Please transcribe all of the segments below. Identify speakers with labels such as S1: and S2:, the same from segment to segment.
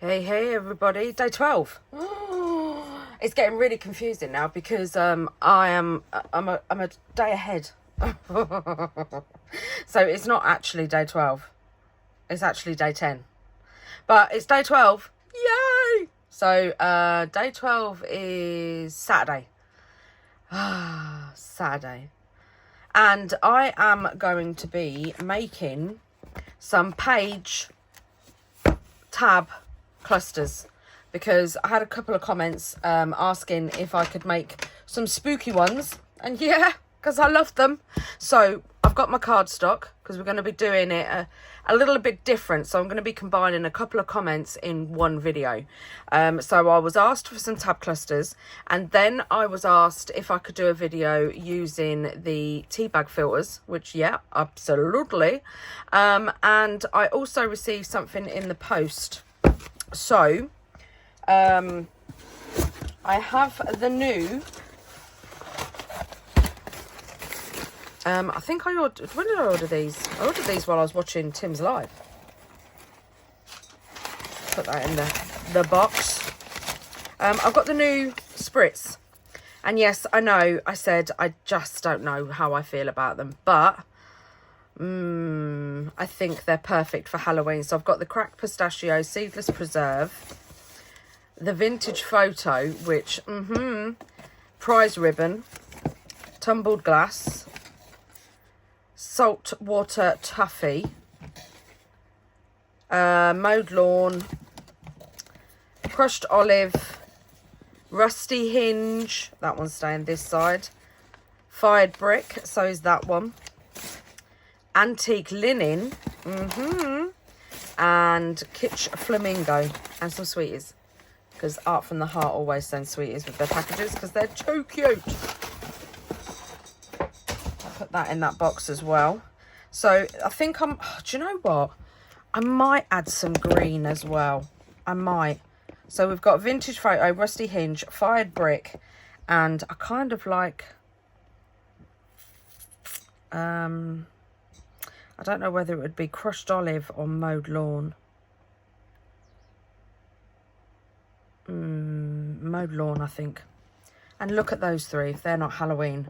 S1: Hey everybody, day 12. It's getting really confusing now because I'm a day ahead. So it's not actually day 12. It's actually day 10. But it's day 12. Yay! So day 12 is Saturday. Saturday. And I am going to be making some page tab clusters because I had a couple of comments asking if I could make some spooky ones, and yeah, because I love them. So I've got my cardstock because we're going to be doing it a little bit different, so I'm going to be combining a couple of comments in one video. So I was asked for some tab clusters, and then I was asked if I could do a video using the tea bag filters, which yeah, absolutely. And I also received something in the post. So, I have the new, I think I ordered, when did I order these? I ordered these while I was watching Tim's live. Put that in the box. I've got the new Spritz. And yes, I know, I said I just don't know how I feel about them, but I think they're perfect for Halloween. So I've got the cracked pistachio seedless preserve, the vintage photo, which prize ribbon, tumbled glass, salt water toffee, mowed lawn, crushed olive, rusty hinge, that one's staying this side, fired brick, so is that one, antique linen, and kitsch flamingo, and some sweeties, because Art from the Heart always sends sweeties with their packages because they're too cute. I'll put that in that box as well. So I think do you know what, I might add some green as well. I might. So we've got vintage photo, rusty hinge, fired brick, and I kind of like I don't know whether it would be crushed olive or mowed lawn. Mowed lawn, I think. And look at those three, if they're not Halloween.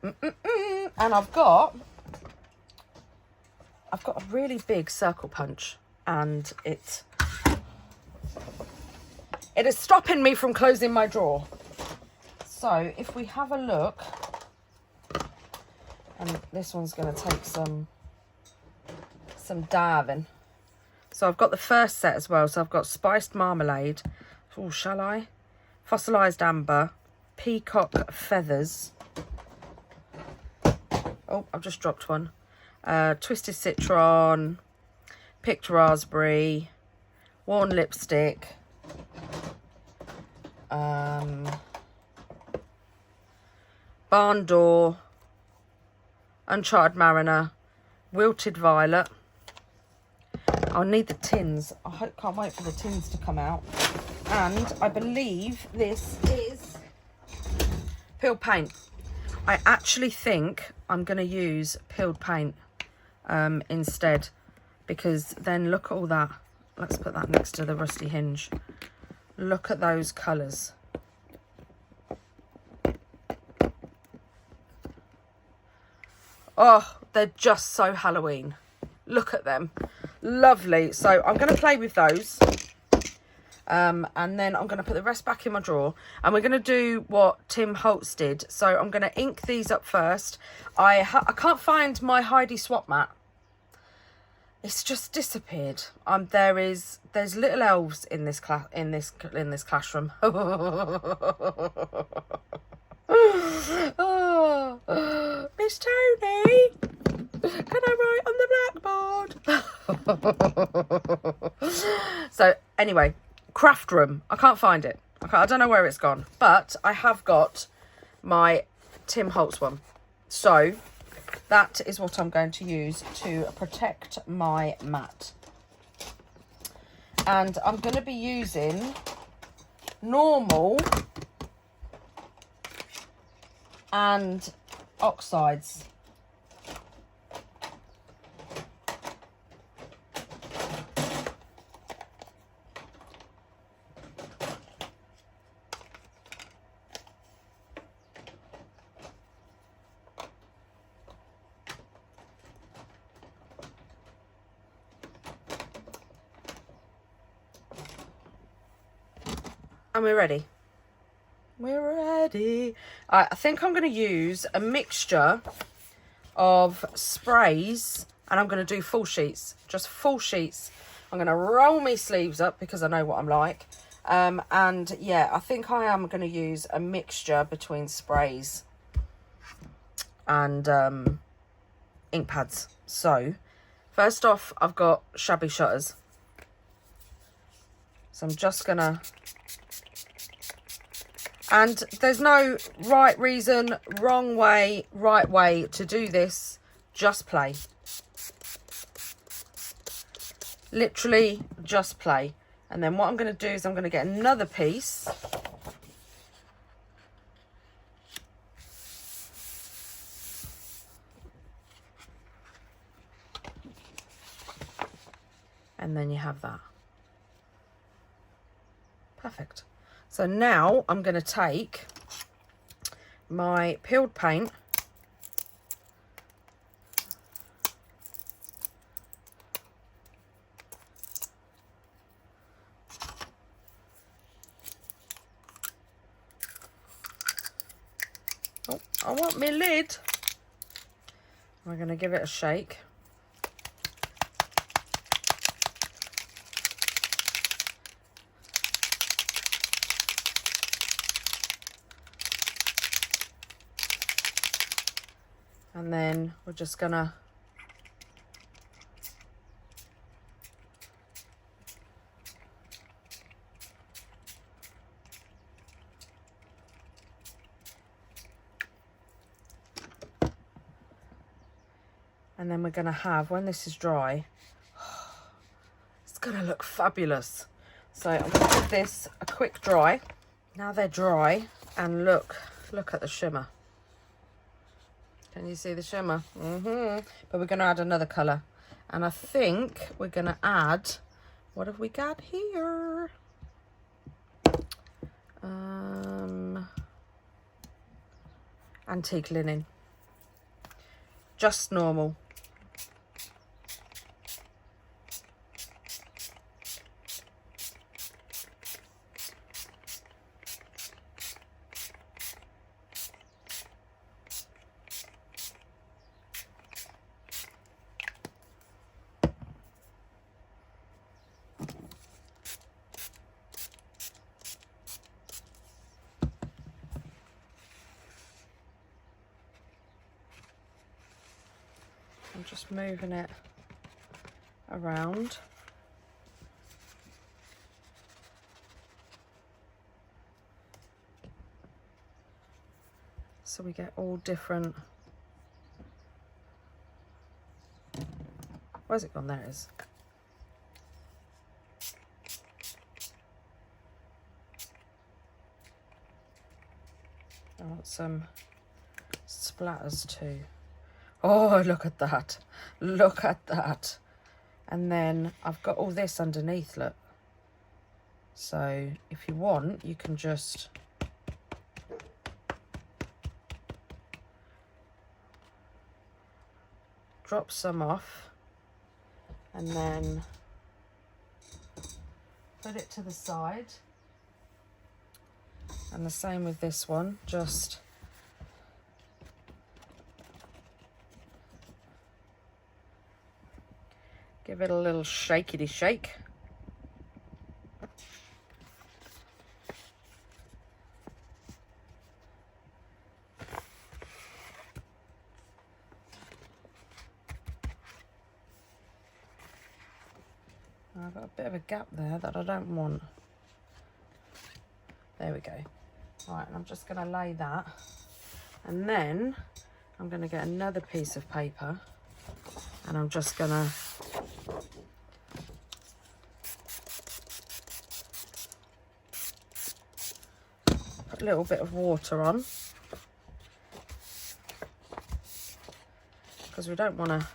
S1: And I've got a really big circle punch, and it is stopping me from closing my drawer. So if we have a look, and this one's going to take some diving. So I've got the first set as well. So I've got spiced marmalade. Oh, shall I? Fossilized amber, peacock feathers. Oh, I've just dropped one. Twisted citron, picked raspberry, worn lipstick, barn door, uncharted mariner, wilted violet. I'll need the tins. Can't wait for the tins to come out. And I believe this is peeled paint. I actually think I'm going to use peeled paint instead, because then look at all that. Let's put that next to the rusty hinge. Look at those colours. Oh, they're just so Halloween. Look at them. Lovely. So I'm going to play with those. And then I'm going to put the rest back in my drawer. And we're going to do what Tim Holtz did. So I'm going to ink these up first. I can't find my Heidi swap mat. It's just disappeared. There's little elves in this classroom. Oh, Miss Toni, can I write on the blackboard? So anyway, craft room. I can't find it. I don't know where it's gone, but I have got my Tim Holtz one. So that is what I'm going to use to protect my mat. And I'm going to be using normal and oxides. And we're ready. We're ready. I think I'm going to use a mixture of sprays, and I'm going to do full sheets, just full sheets. I'm going to roll my sleeves up because I know what I'm like. And yeah, I think I am going to use a mixture between sprays and ink pads. So first off, I've got shabby shutters. So I'm just going to... And there's no right reason, wrong way, right way to do this. Just play. Literally just play. And then what I'm going to do is I'm going to get another piece. And then you have that. Perfect. So now I'm going to take my peeled paint oh, I want my lid. I'm going to give it a shake. And then we're just gonna have, when this is dry, it's gonna look fabulous. So I'm gonna give this a quick dry. Now they're dry, and look at the shimmer. Can you see the shimmer? But we're going to add another colour. And I think we're going to add... What have we got here? Antique linen. Just normal. I'm just moving it around. So we get all different... Where's it gone? There it is. I want some splatters too. Oh, look at that. Look at that. And then I've got all this underneath, look. So if you want, you can just drop some off and then put it to the side. And the same with this one, just give it a little shakety shake. I've got a bit of a gap there that I don't want. There we go. Right, and I'm just going to lay that. And then I'm going to get another piece of paper and I'm just going to put a little bit of water on, because we don't want to,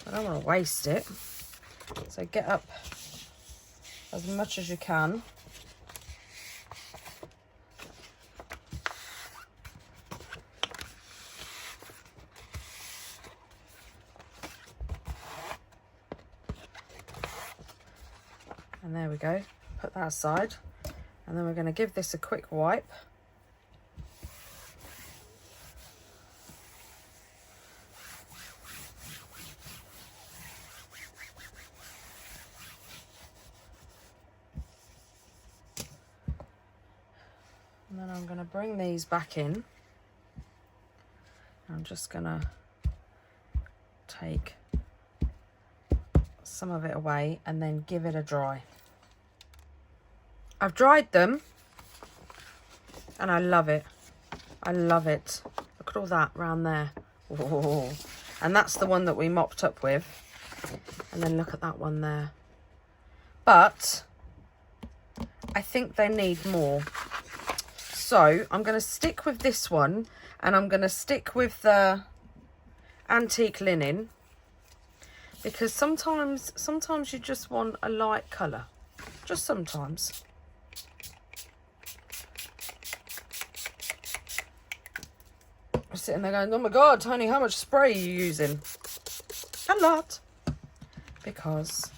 S1: I don't want to waste it. So get up as much as you can. And there we go, put that aside. And then we're going to give this a quick wipe. And then I'm going to bring these back in. I'm just going to take some of it away and then give it a dry. I've dried them and I love it. I love it. Look at all that round there. Ooh. And that's the one that we mopped up with. And then look at that one there. But I think they need more. So I'm going to stick with this one, and I'm going to stick with the antique linen, because sometimes you just want a light colour, just sometimes. I'm sitting there going, oh my God, Toni, how much spray are you using? A lot, because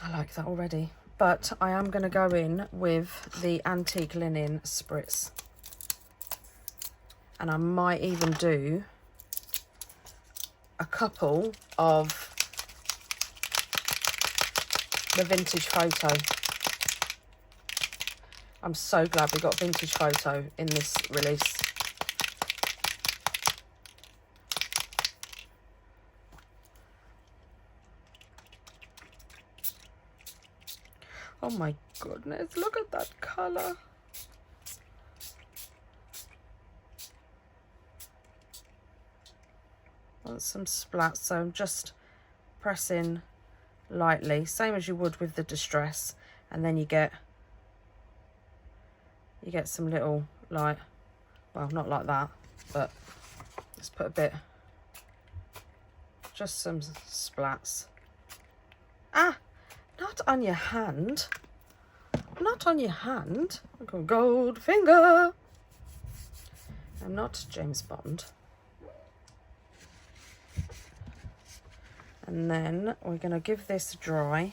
S1: I like that already. But I am going to go in with the antique linen spritz. And I might even do a couple of the vintage photo. I'm so glad we got vintage photo in this release. Oh my goodness, look at that colour. Want some splats, so I'm just pressing lightly, same as you would with the distress, and then you get some little, like, well, not like that, but let's put a bit, just some splats. Ah, not on your hand. Not on your hand. I've got gold finger. I'm not James Bond. And then we're going to give this a dry.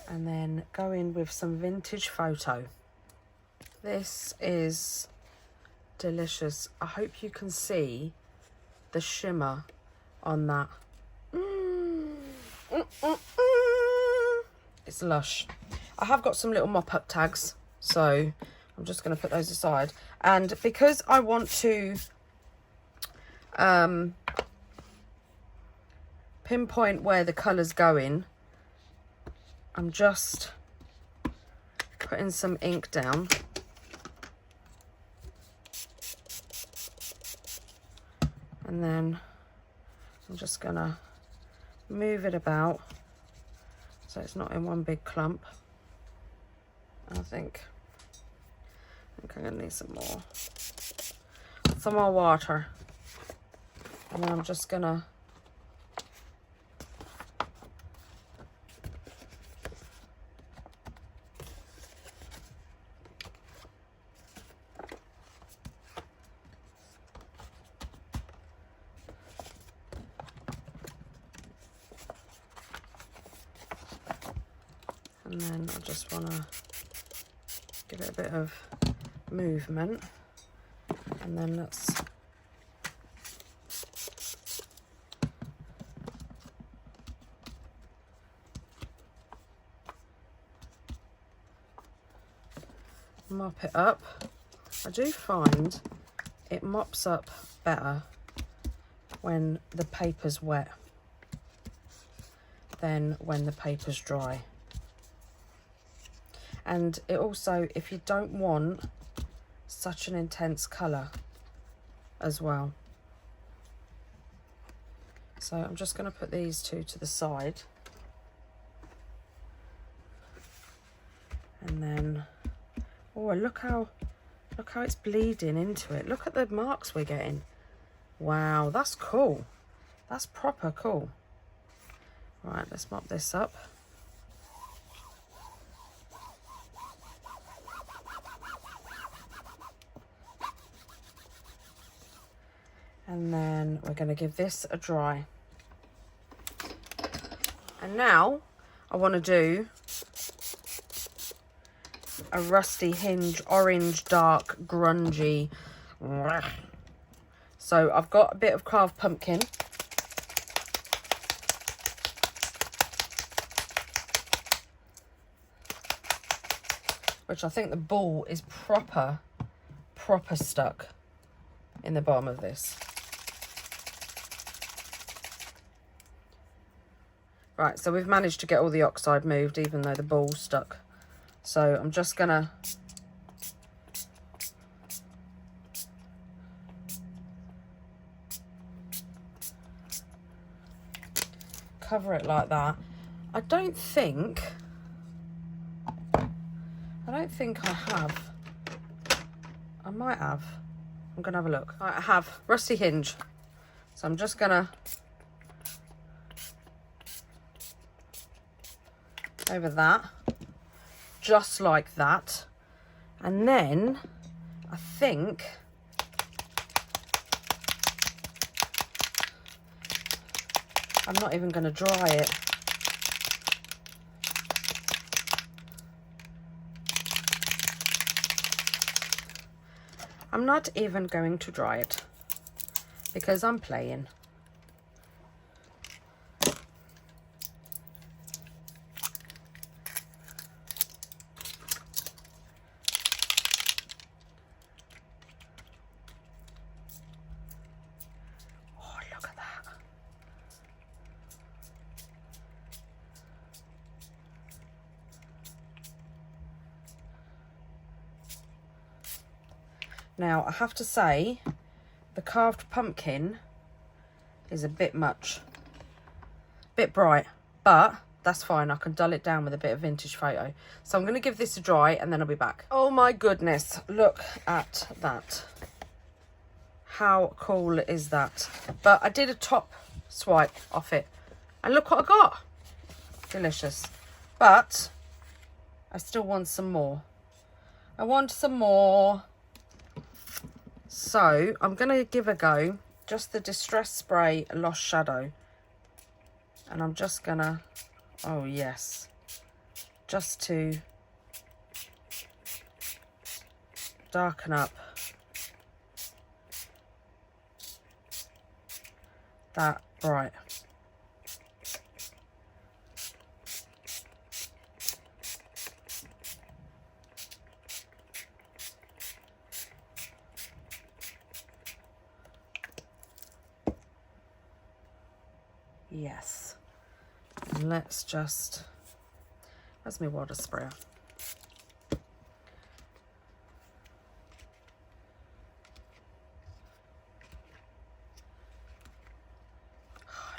S1: And then go in with some vintage photo. This is delicious. I hope you can see the shimmer on that. It's lush. I have got some little mop-up tags, so I'm just going to put those aside. And because I want to pinpoint where the colour's going, I'm just putting some ink down. And then I'm just going to move it about so it's not in one big clump. I think I'm going to need some more water. And then I'm just going to and then I just want to give it a bit of movement, and then let's mop it up. I do find it mops up better when the paper's wet than when the paper's dry. And it also, if you don't want such an intense colour as well. So I'm just going to put these two to the side. And then, oh, look how it's bleeding into it. Look at the marks we're getting. Wow, that's cool. That's proper cool. Right, let's mop this up. And then we're going to give this a dry. And now I want to do a rusty hinge, orange, dark, grungy. So I've got a bit of carved pumpkin. Which I think the ball is proper stuck in the bottom of this. Right, so we've managed to get all the oxide moved, even though the ball's stuck. So I'm just gonna cover it like that. I don't think I have. I might have. I'm gonna have a look. Right, I have rusty hinge. So I'm just gonna over that, just like that. And then I think I'm not even going to dry it. I'm not even going to dry it because I'm playing. Now, I have to say, the carved pumpkin is a bit much, bit bright, but that's fine. I can dull it down with a bit of vintage photo. So I'm going to give this a dry and then I'll be back. Oh my goodness, look at that. How cool is that? But I did a top swipe off it and look what I got. Delicious. But I still want some more. I want some more. So I'm going to give a go, just the Distress Spray Lost Shadow. And I'm just going to, oh yes, just to darken up that bright. Yes. And let's just, where's my water sprayer? Oh,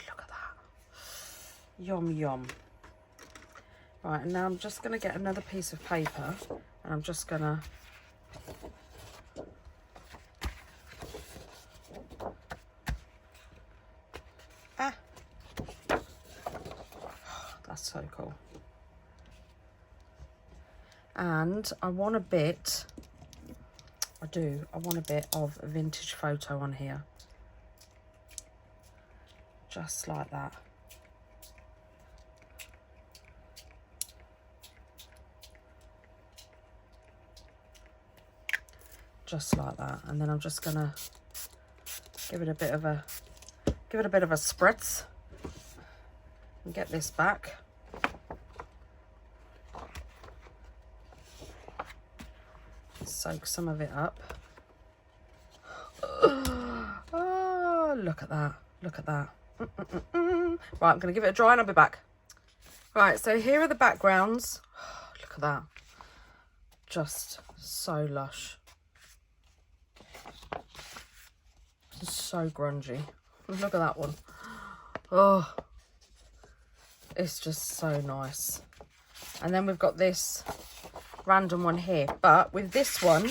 S1: look at that. Yum, yum. Right, and now I'm just going to get another piece of paper and I'm just going to that's so cool. And I want a bit, I want a bit of a vintage photo on here. Just like that. Just like that. And then I'm just gonna give it a bit of a spritz and get this back. Soak some of it up. Oh, look at that. Look at that. Right, I'm going to give it a dry and I'll be back. Right, so here are the backgrounds. Look at that. Just so lush. So grungy. Look at that one. Oh, it's just so nice. And then we've got this random one here, but with this one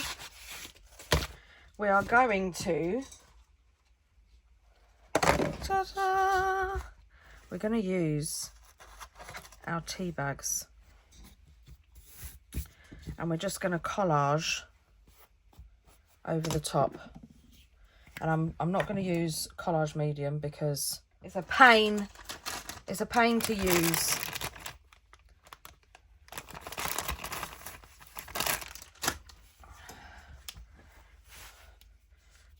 S1: we are going to ta-da, we're going to use our tea bags. And we're just going to collage over the top. And I'm not going to use collage medium because it's a pain. It's a pain to use.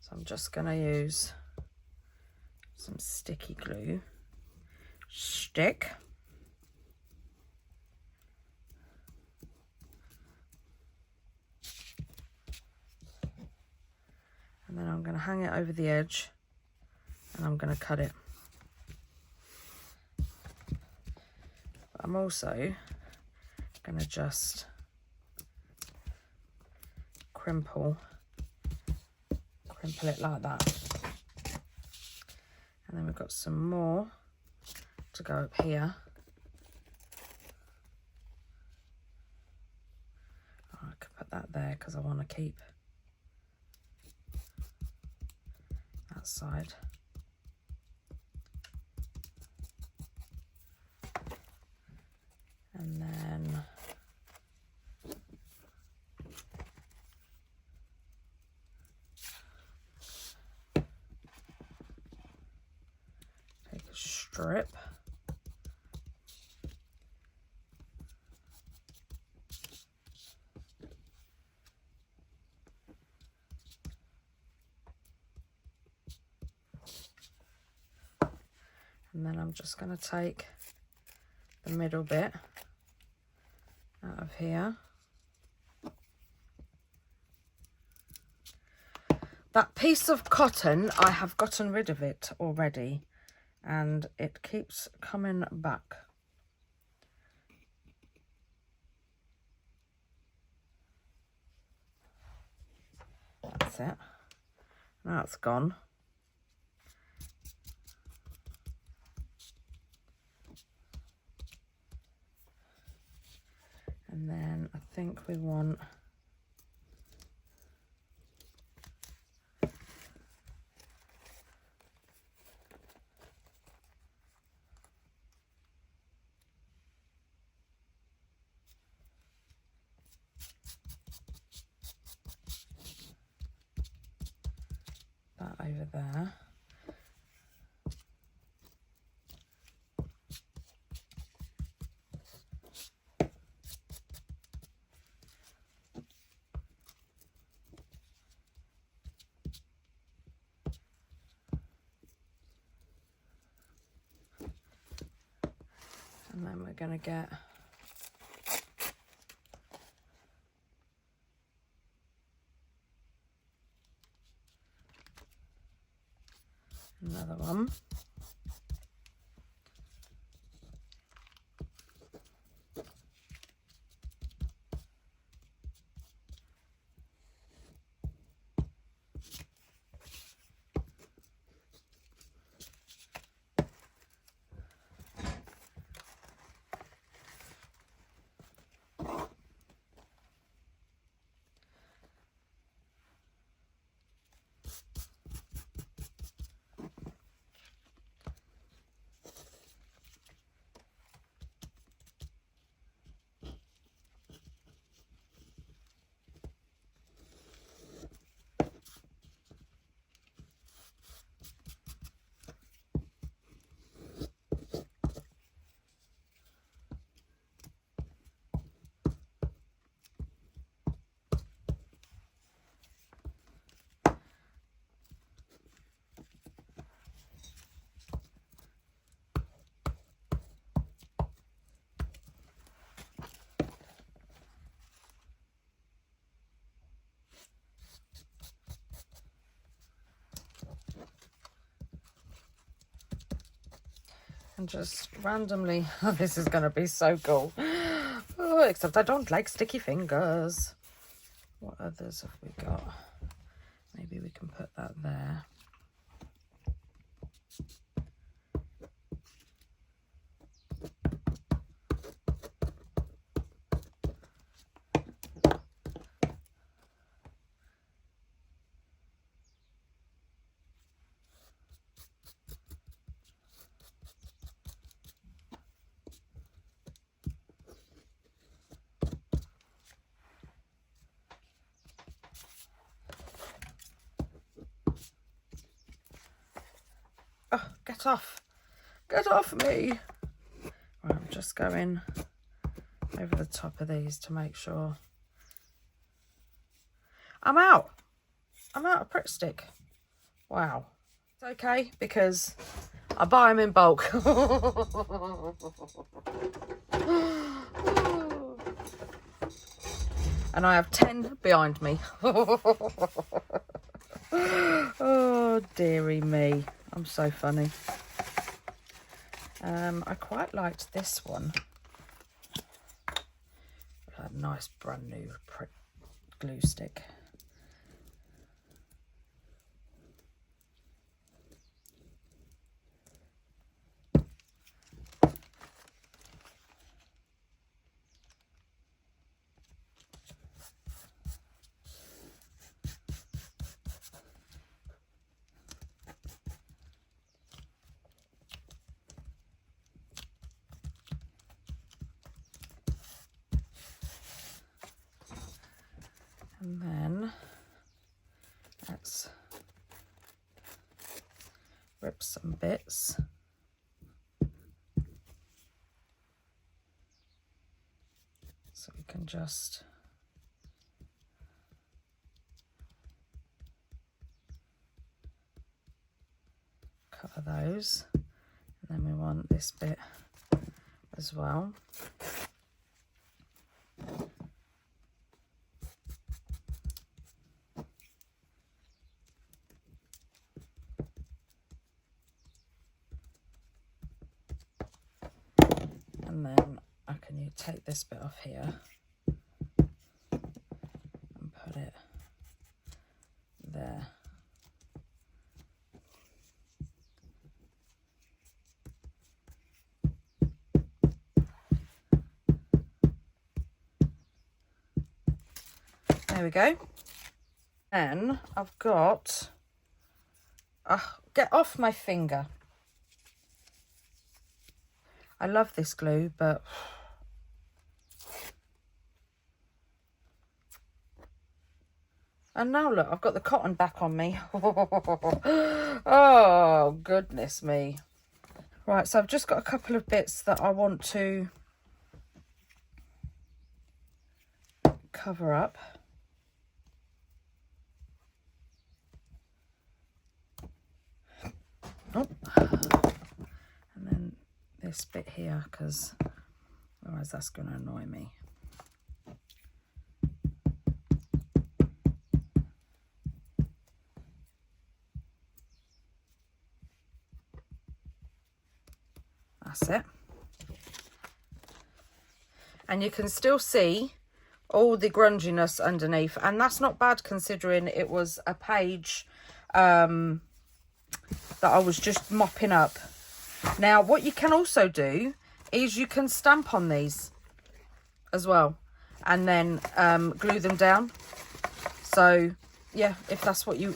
S1: So I'm just going to use some sticky glue. Stick. And then I'm going to hang it over the edge and I'm going to cut it. But I'm also going to just crimple it like that. And then we've got some more to go up here. Oh, I could put that there because I want to keep that side. And then take a strip. And then I'm just going to take the middle bit out of here. That piece of cotton, I have gotten rid of it already and it keeps coming back. That's it. Now it's gone. And then I think we want that over there. And then we're going to get another one. and just randomly, oh, this is going to be so cool. Oh, except I don't like sticky fingers. What others have we got? Maybe we can put that there. Oh, get off. Get off me. Right, I'm just going over the top of these to make sure. I'm out of Pritt Stick. Wow. It's okay because I buy them in bulk. And I have 10 behind me. Oh, dearie me. I'm so funny. I quite liked this one. A nice brand new Pritt glue stick. And then let's rip some bits. So we can just cover those. And then we want this bit as well. And then I can take this bit off here and put it there. There we go. Then I've got, get off my finger. I love this glue, but and now look, I've got the cotton back on me. Oh, goodness me. Right, so I've just got a couple of bits that I want to cover up. Oh. And then this bit here, because otherwise that's going to annoy me. That's it. And you can still see all the grunginess underneath, and that's not bad considering it was a page that I was just mopping up. Now what you can also do is you can stamp on these as well and then glue them down. So yeah, if that's what you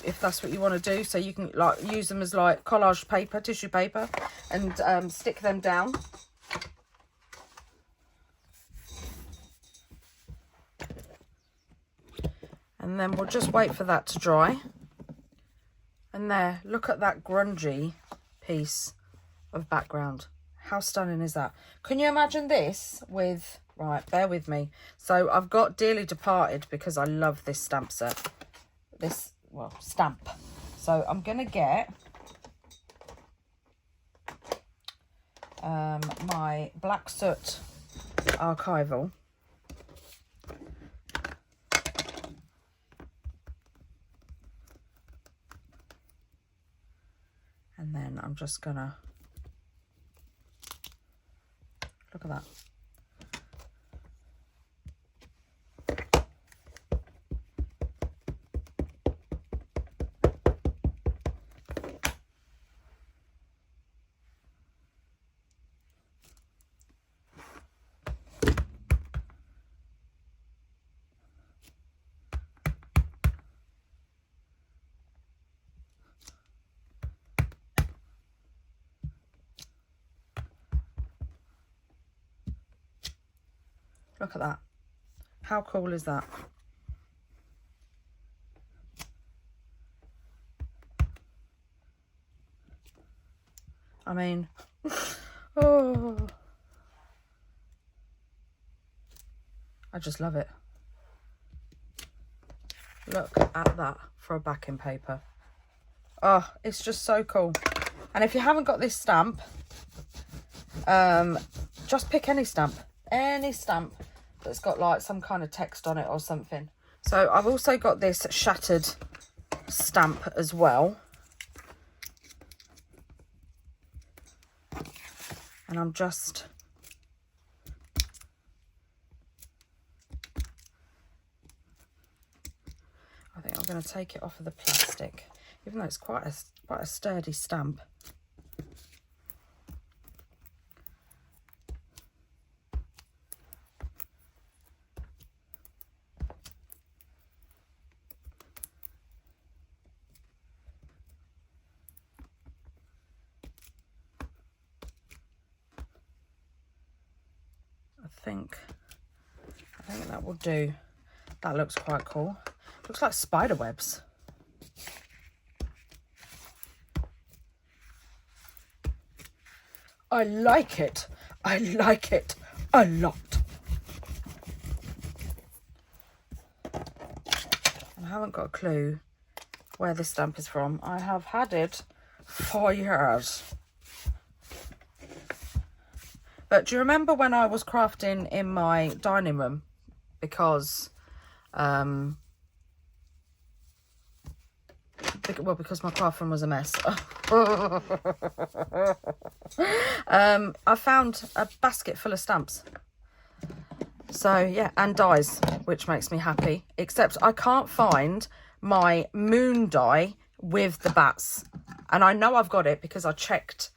S1: want to do, so you can like use them as like collage paper, tissue paper, and stick them down. And then we'll just wait for that to dry. And there, look at that grungy piece of background. How stunning is that? Can you imagine this with, right, bear with me. So I've got Dearly Departed because I love this stamp set. This, well, stamp. So I'm going to get my Black Soot archival. And then I'm just gonna, look at that. Look at that. How cool is that? I mean, oh, I just love it. Look at that for a backing paper. Oh, it's just so cool. And if you haven't got this stamp, just pick any stamp that's got like some kind of text on it or something. So I've also got this shattered stamp as well. And I'm just... I think I'm going to take it off of the plastic, even though it's quite a sturdy stamp. I think that will do. That looks quite cool. Looks like spider webs. I like it. I like it a lot. And I haven't got a clue where this stamp is from. I have had it for years. But do you remember when I was crafting in my dining room? Because, because my craft room was a mess. I found a basket full of stamps. So, yeah, and dies, which makes me happy. Except I can't find my moon die with the bats. And I know I've got it because I checked...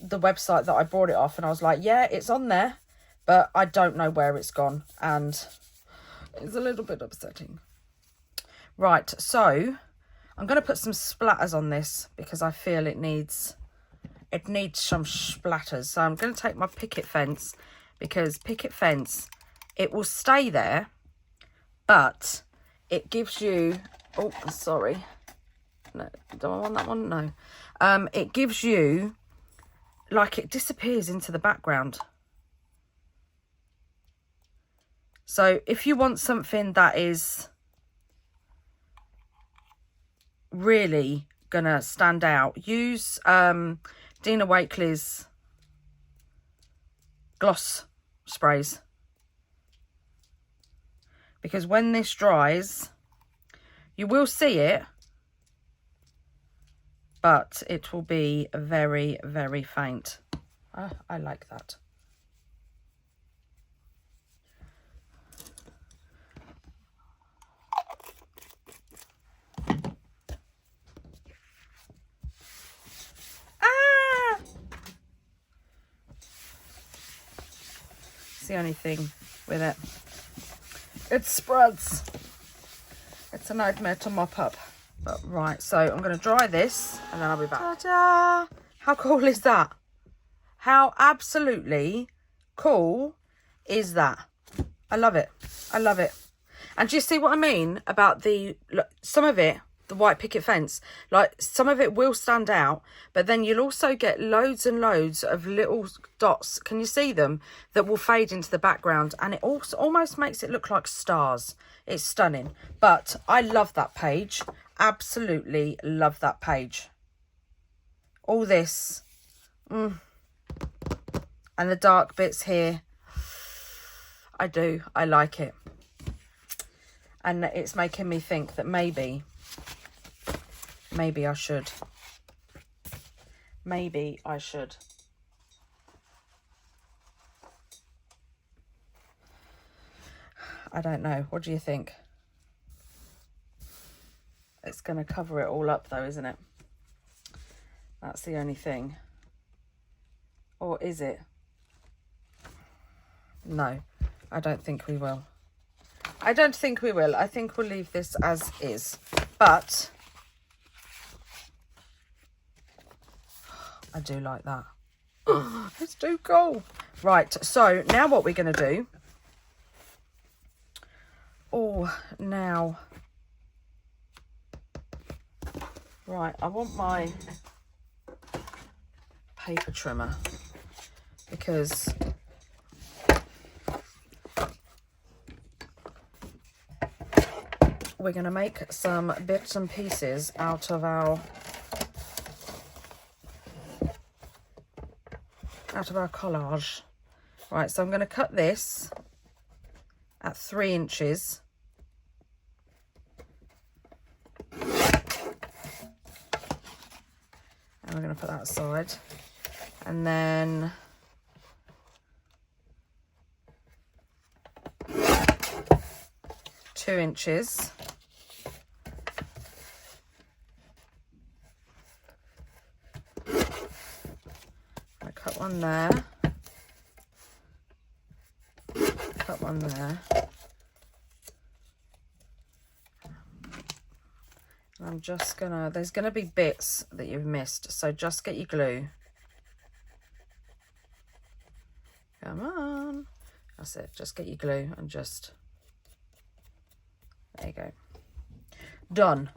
S1: the website that I bought it off, and I was like, yeah, it's on there, but I don't know where it's gone, and it's a little bit upsetting. Right, so I'm going to put some splatters on this because I feel it needs some splatters. So I'm going to take my picket fence, because picket fence, it will stay there, but it gives you, oh, sorry, no, do I want that one? No. It gives you, like, it disappears into the background. So if you want something that is really gonna stand out, use Dina Wakley's gloss sprays, because when this dries you will see it, but it will be very, very faint. I like that. Ah! It's the only thing with it. It spreads. It's a nightmare to mop up. But right, so I'm going to dry this and then I'll be back. Ta-da! How cool is that? How absolutely cool is that? I love it. I love it. And do you see what I mean about the, look, some of it, the white picket fence, like some of it will stand out, but then you'll also get loads and loads of little dots. Can you see them? That will fade into the background, and it also almost makes it look like stars. It's stunning. But I love that page. Absolutely love that page. All this. And the dark bits here. I do. I like it. And it's making me think that maybe I should. Maybe I should. I don't know. What do you think? It's going to cover it all up though, isn't it? That's the only thing. Or is it? No, I don't think we will. I don't think we will. I think we'll leave this as is. But I do like that. It's too cool. Right, so now what we're going to do. Oh, now. Right, I want my paper trimmer, because we're going to make some bits and pieces out of our collage. Right, so I'm going to cut this at 3 inches. And we're going to put that aside. And then two inches. I cut one there. Cut one there. I'm just gonna, there's gonna be bits that you've missed, so just get your glue. Come on. That's it, just get your glue and just, there you go. Done.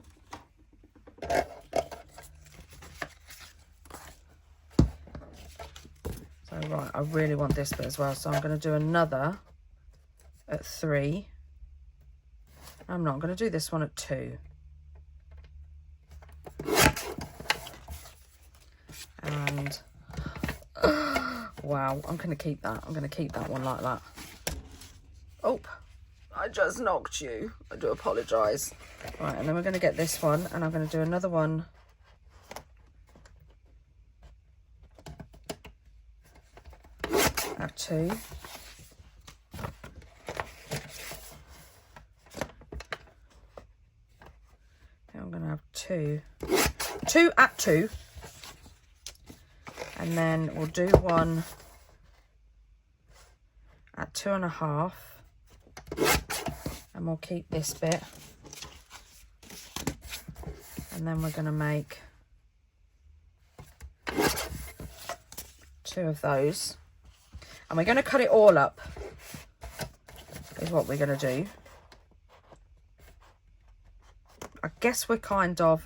S1: So right, I really want this bit as well, so I'm gonna do another at 3. I'm not gonna do this one at 2. And wow, I'm going to keep that. I'm going to keep that one like that. Oh, I just knocked you. I do apologise. Right, and then we're going to get this one, and I'm going to do another one. At 2. I'm going to have 2 at 2. And then we'll do one at 2.5, and we'll keep this bit. And then we're going to make 2 of those. And we're going to cut it all up, is what we're going to do. I guess we're kind of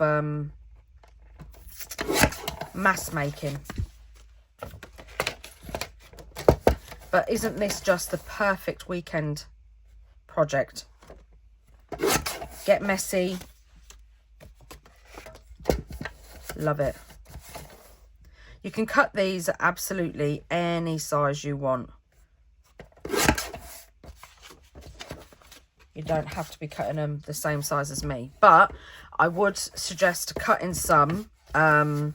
S1: mass making. But isn't this just the perfect weekend project? Get messy. Love it. You can cut these absolutely any size you want. You don't have to be cutting them the same size as me. But I would suggest cutting some at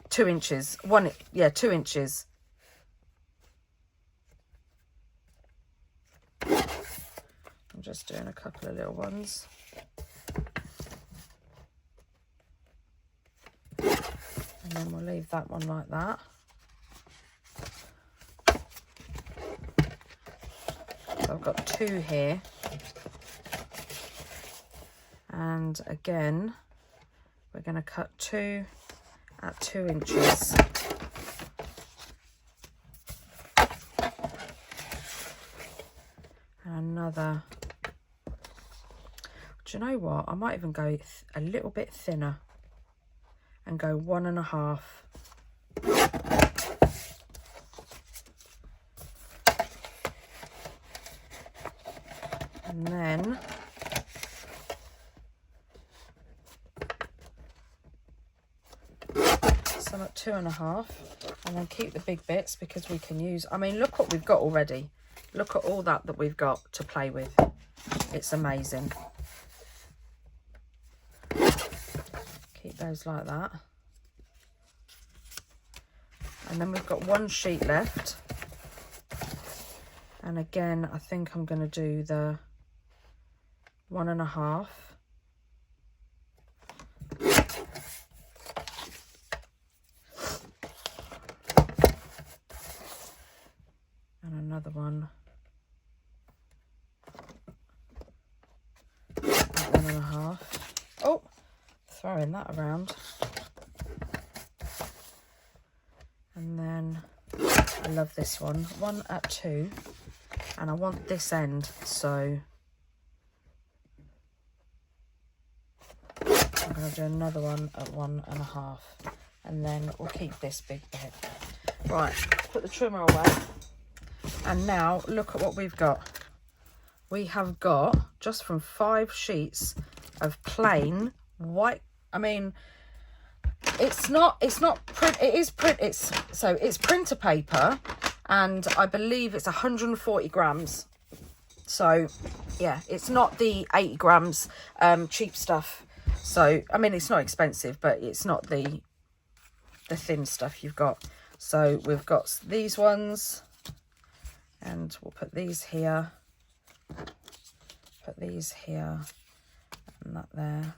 S1: 2 inches. 2 inches. I'm just doing a couple of little ones. And then we'll leave that one like that. So I've got 2 here. And again, we're going to cut 2 at 2 inches. And another. Do you know what? I might even go a little bit thinner and go 1.5. And then some at 2.5, and then keep the big bits because we can use, I mean, look what we've got already. Look at all that we've got to play with. It's amazing. Keep those like that. And then we've got 1 sheet left. And again, I think I'm going to do the 1.5. And another one. 1.5. Oh, throwing that around. And then I love this one. 1 at 2. And I want this end, so going to do another one at 1.5, and then we'll keep this big bit. Right, put the trimmer away. And now look at what we've got. We have got, just from 5 sheets of plain white, I mean, it's printer paper, and I believe it's 140 grams. So yeah, it's not the 80 grams cheap stuff. So I mean, it's not expensive, but it's not the thin stuff you've got. So we've got these ones, and we'll put these here, put these here, and that there.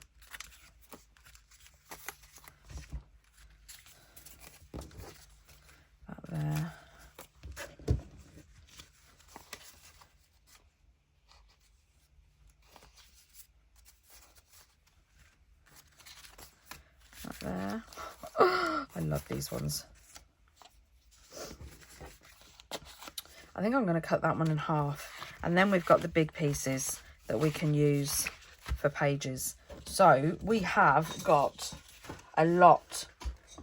S1: That there. That there. I love these ones. I think I'm going to cut that one in half, and then we've got the big pieces that we can use for pages. So we have got a lot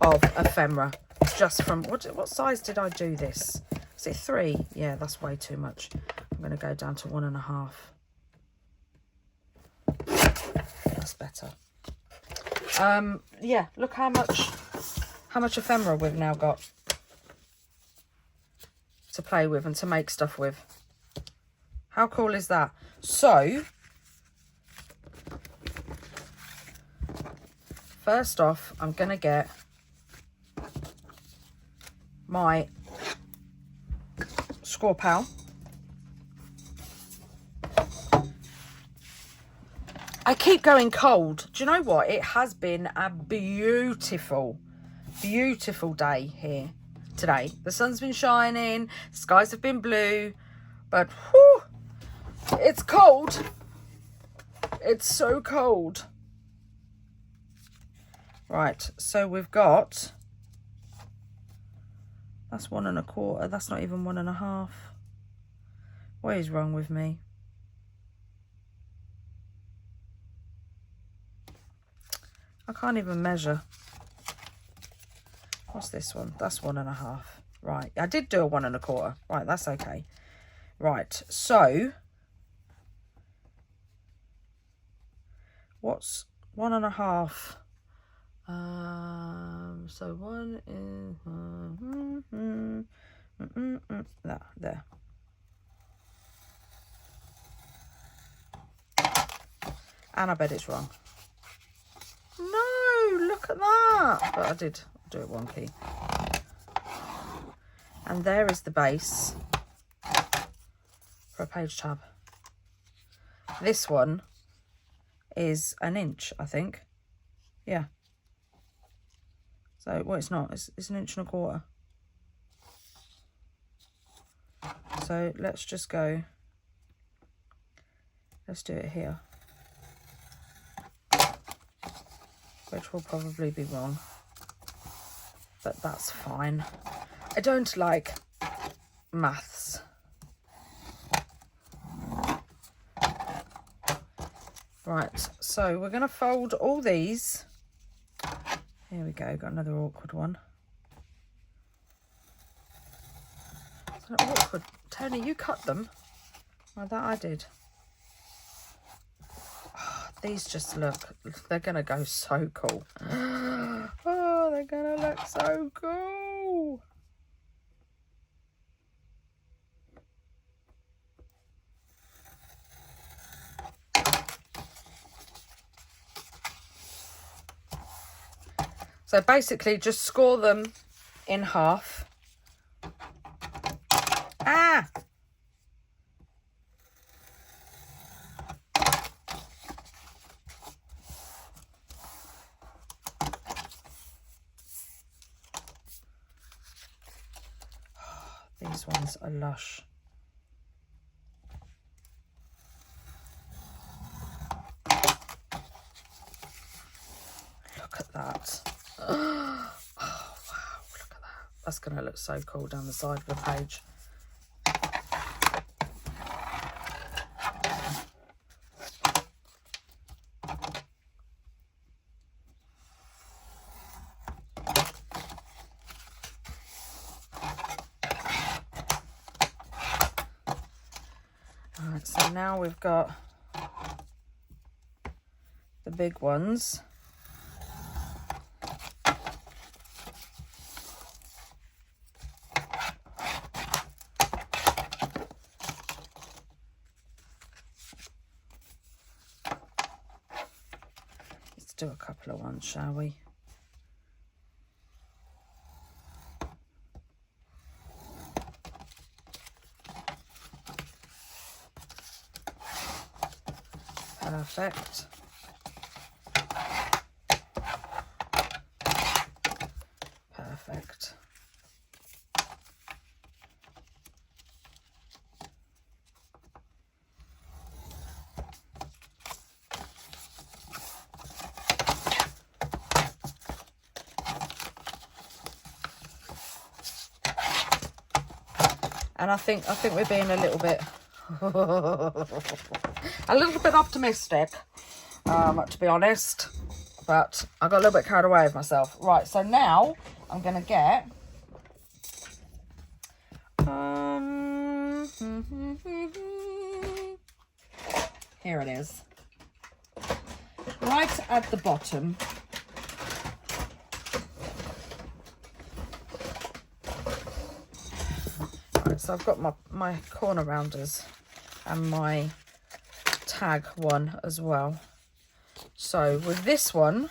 S1: of ephemera, just from, what size did I do this? Is it 3? Yeah, that's way too much. I'm going to go down to 1.5. That's better. Yeah, look how much ephemera we've now got to play with and to make stuff with. How cool is that? So first off, I'm gonna get my score pal. I keep going cold. Do you know what? It has been a beautiful day here today. The sun's been shining, the skies have been blue, but whew, it's cold. It's so cold. Right, so we've got, that's 1.25. That's not even 1.5. What is wrong with me? I can't even measure. What's this one? That's 1.5. Right, I did do a 1.25. Right, that's okay. Right, so what's 1.5? So 1 is there. And I bet it's wrong. No, look at that. But I did do it wonky. And there is the base for a page tab. This one is 1 inch, I think. Yeah. So, well, it's not. It's 1.25 inches. So let's just go. Let's do it here. Which will probably be wrong, but that's fine. I don't like maths. Right, so we're going to fold all these. Here we go, got another awkward one. Is that awkward? Tony, you cut them. Oh, that I did. These just look, they're going to go so cool. Oh, they're going to look so cool. So basically just score them in half. Ah! These ones are lush. Look at that. Oh, wow, look at that. That's going to look so cool down the side of the page. So now we've got the big ones. Let's do a couple of ones, shall we? Perfect. Perfect. And I think we're being a little bit optimistic, to be honest, but I got a little bit carried away with myself. Right, so now I'm gonna get here it is, right at the bottom. So I've got my corner rounders and my tag one as well. So with this one,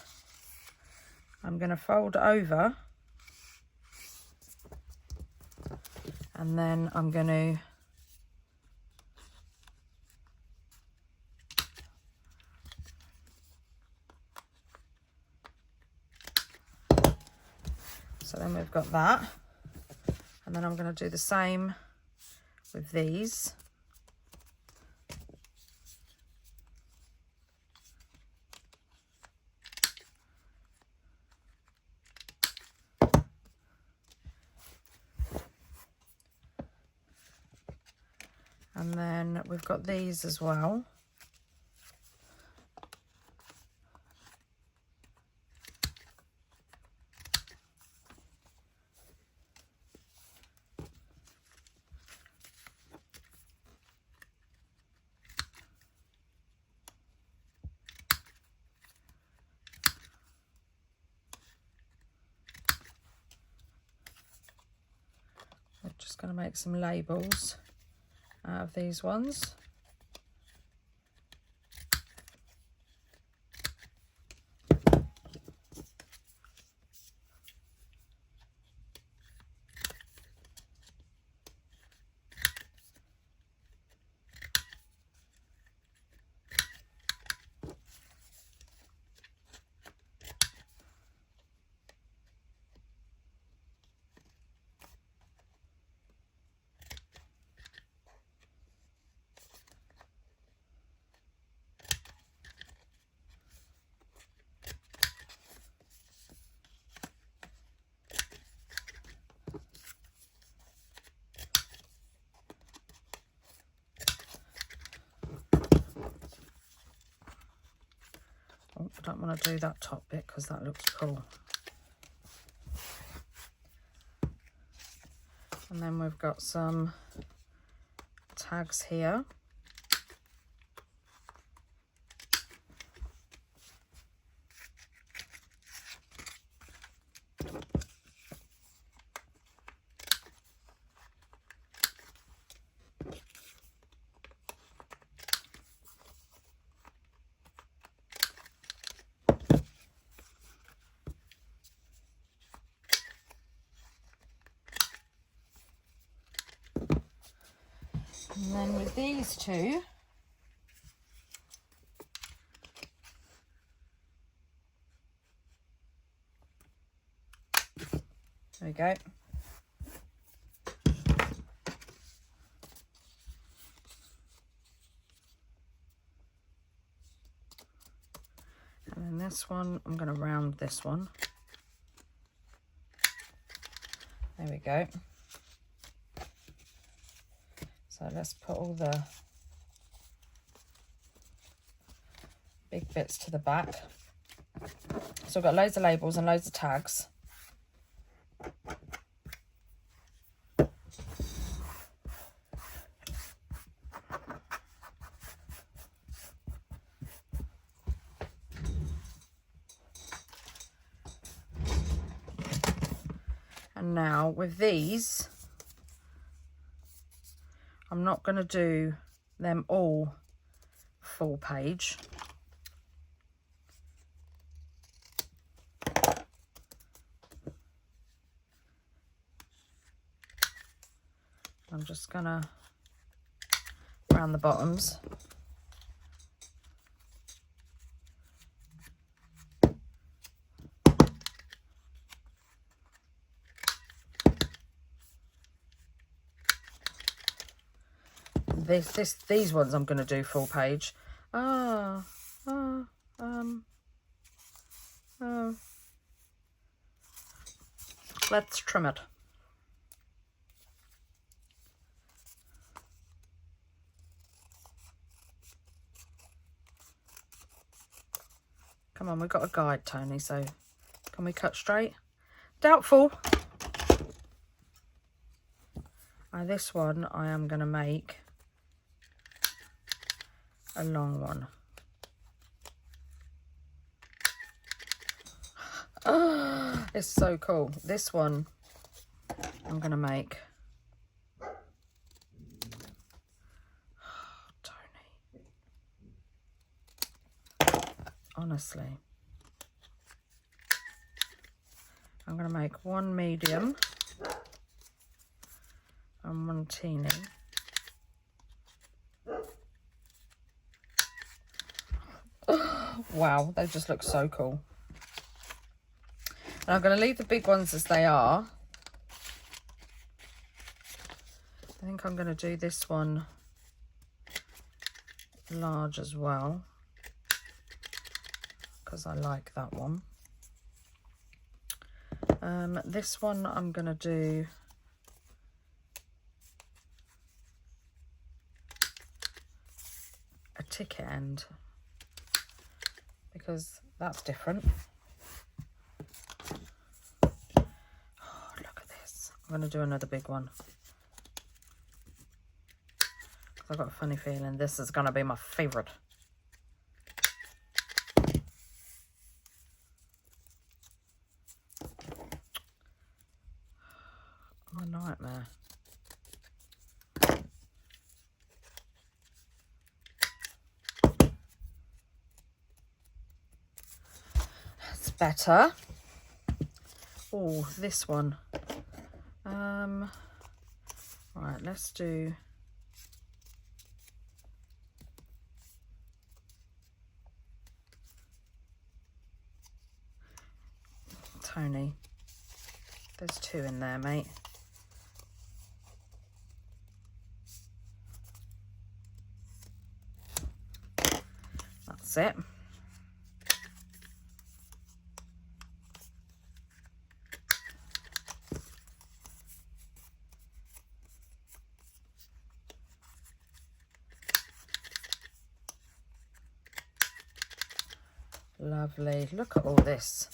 S1: I'm going to fold over, and then I'm going to, so then we've got that, and then I'm going to do the same with these. And then we've got these as well. We're just going to make some labels out of these ones. Oh, I don't want to do that top bit because that looks cool. And then we've got some tags here. And then with these two, there we go. And then this one, I'm going to round this one. There we go. So let's put all the big bits to the back. So I've got loads of labels and loads of tags. And now with these, I'm not going to do them all full page. I'm just going to round the bottoms. These ones I'm going to do full page. Let's trim it. Come on, we've got a guide, Toni, so can we cut straight? Doubtful. This one I am going to make a long one. Oh, it's so cool. This one I'm going to make. Oh, Toni. Honestly. I'm going to make one medium and one teeny. Wow, they just look so cool. And I'm going to leave the big ones as they are. I think I'm going to do this one large as well, because I like that one. This one I'm going to do a ticket end, because that's different. Oh, look at this. I'm going to do another big one. I've got a funny feeling this is going to be my favourite. I'm a nightmare. That's better. Oh, this one. Right, let's do Toni. There's two in there, mate. That's it. Lovely. Look at all this.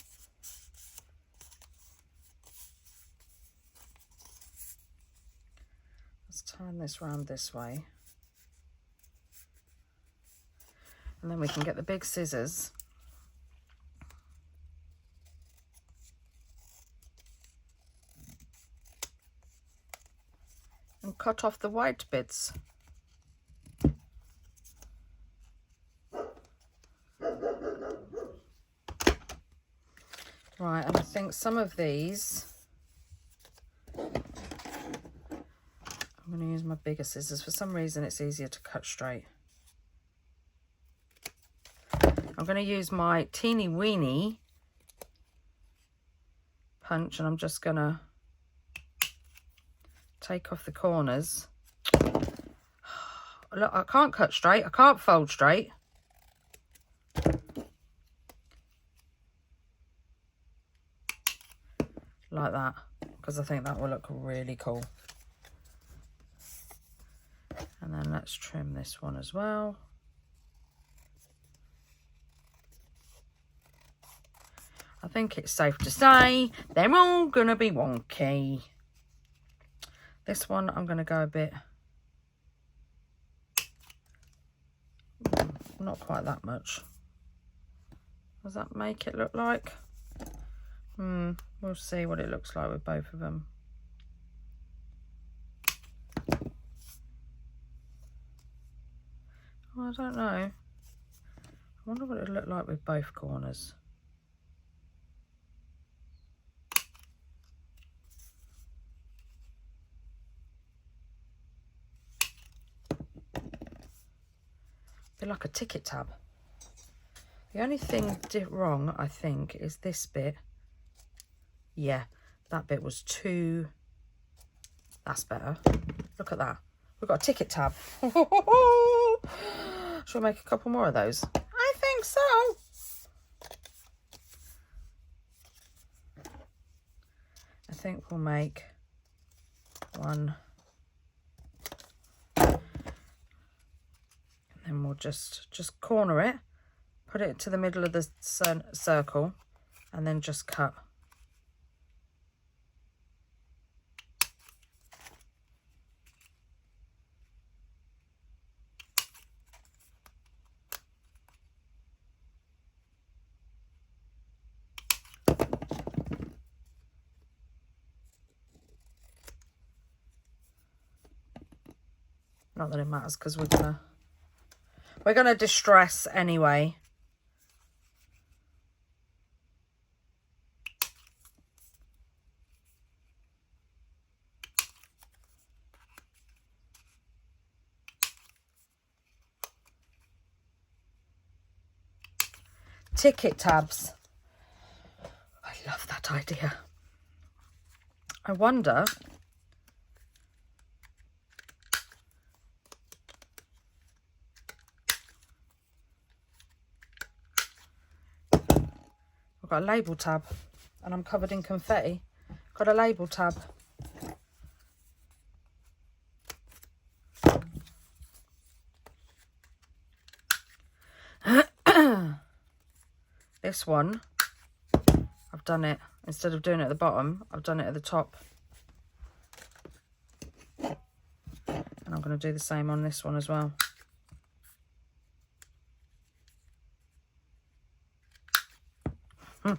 S1: Let's turn this round this way. And then we can get the big scissors and cut off the white bits. Right, and I think some of these, I'm going to use my bigger scissors. For some reason it's easier to cut straight. I'm going to use my teeny weeny punch, and I'm just going to take off the corners. Look, I can't cut straight. I can't fold straight. Like that, because I think that will look really cool. And then let's trim this one as well. I think it's safe to say they're all gonna be wonky. This one I'm gonna go a bit, not quite that much. Does that make it look like? We'll see what it looks like with both of them. Oh, I don't know. I wonder what it would look like with both corners. Bit like a ticket tab. The only thing wrong, I think, is this bit. Yeah, that bit was too... That's better. Look at that. We've got a ticket tab. Shall we make a couple more of those? I think so. I think we'll make one. And then we'll just corner it, put it to the middle of the circle, and then just cut. Not that it matters, because we're gonna distress anyway. Ticket tabs. I love that idea. I wonder... I've got a label tab and I'm covered in confetti. Got a label tab. This one, I've done it, instead of doing it at the bottom, I've done it at the top. And I'm going to do the same on this one as well. Oh, I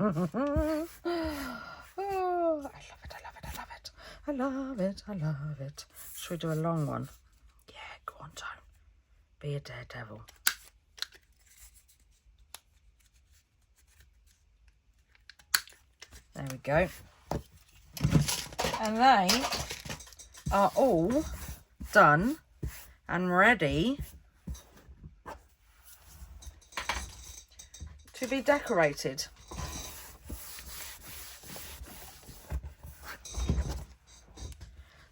S1: love it, I love it, I love it. I love it, I love it. Should we do a long one? Yeah, go on, Tone. Be a daredevil. There we go. And they are all done and ready to be decorated.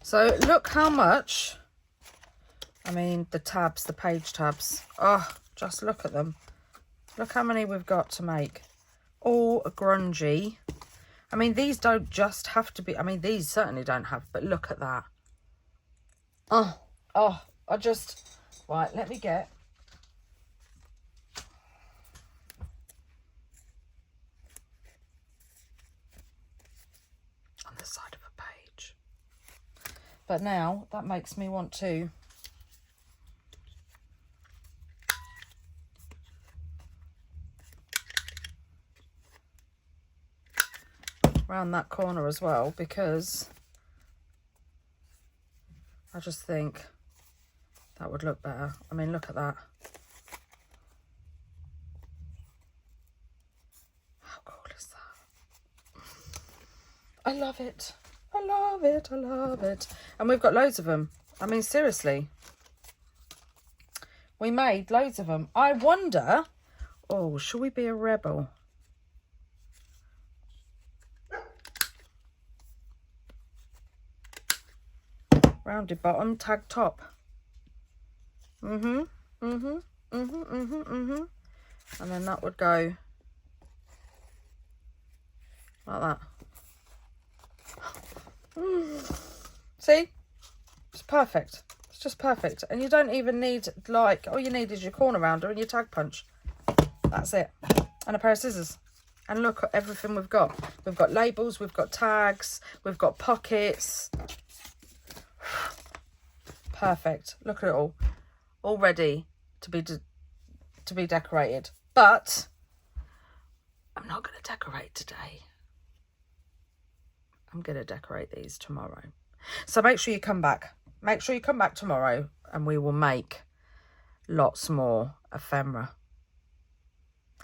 S1: So look how much, I mean, the tabs, the page tabs. Oh, just look at them. Look how many we've got to make. All grungy. I mean, these don't just have to be, I mean, these certainly don't have, but look at that. Oh, I just, right, let me get. On the side of a page. But now, that makes me want to round that corner as well, because I just think that would look better. I mean, look at that. How cool is that? I love it. I love it. I love it. And we've got loads of them. I mean, seriously. We made loads of them. I wonder, oh, shall we be a rebel? Rounded bottom, tag top. And then that would go like that. See? It's perfect. It's just perfect. And you don't even need, like, all you need is your corner rounder and your tag punch. That's it. And a pair of scissors. And look at everything we've got. We've got labels, we've got tags, we've got pockets. Perfect. Look at it all ready to be decorated. But I'm not going to decorate today. I'm going to decorate these tomorrow. So make sure you come back. Make sure you come back tomorrow and we will make lots more ephemera.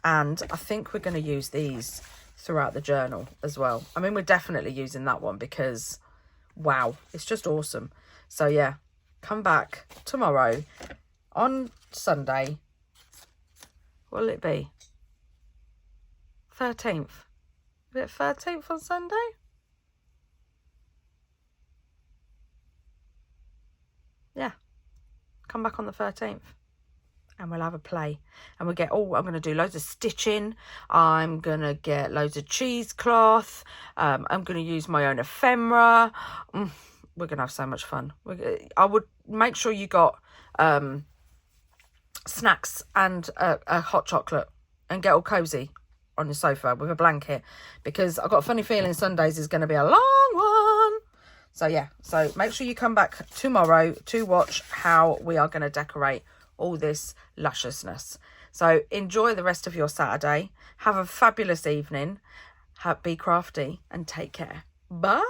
S1: And I think we're going to use these throughout the journal as well. I mean, we're definitely using that one because, wow, it's just awesome. So yeah, come back tomorrow on Sunday. What will it be? 13th. Is it 13th on Sunday? Yeah. Come back on the 13th. And we'll have a play. And we'll get, I'm going to do loads of stitching. I'm going to get loads of cheesecloth. I'm going to use my own ephemera. We're going to have so much fun. I would make sure you got snacks and a hot chocolate. And get all cozy on the sofa with a blanket. Because I've got a funny feeling Sundays is going to be a long one. So yeah. So make sure you come back tomorrow to watch how we are going to decorate all this lusciousness. So enjoy the rest of your Saturday. Have a fabulous evening. Be crafty and take care. Bye.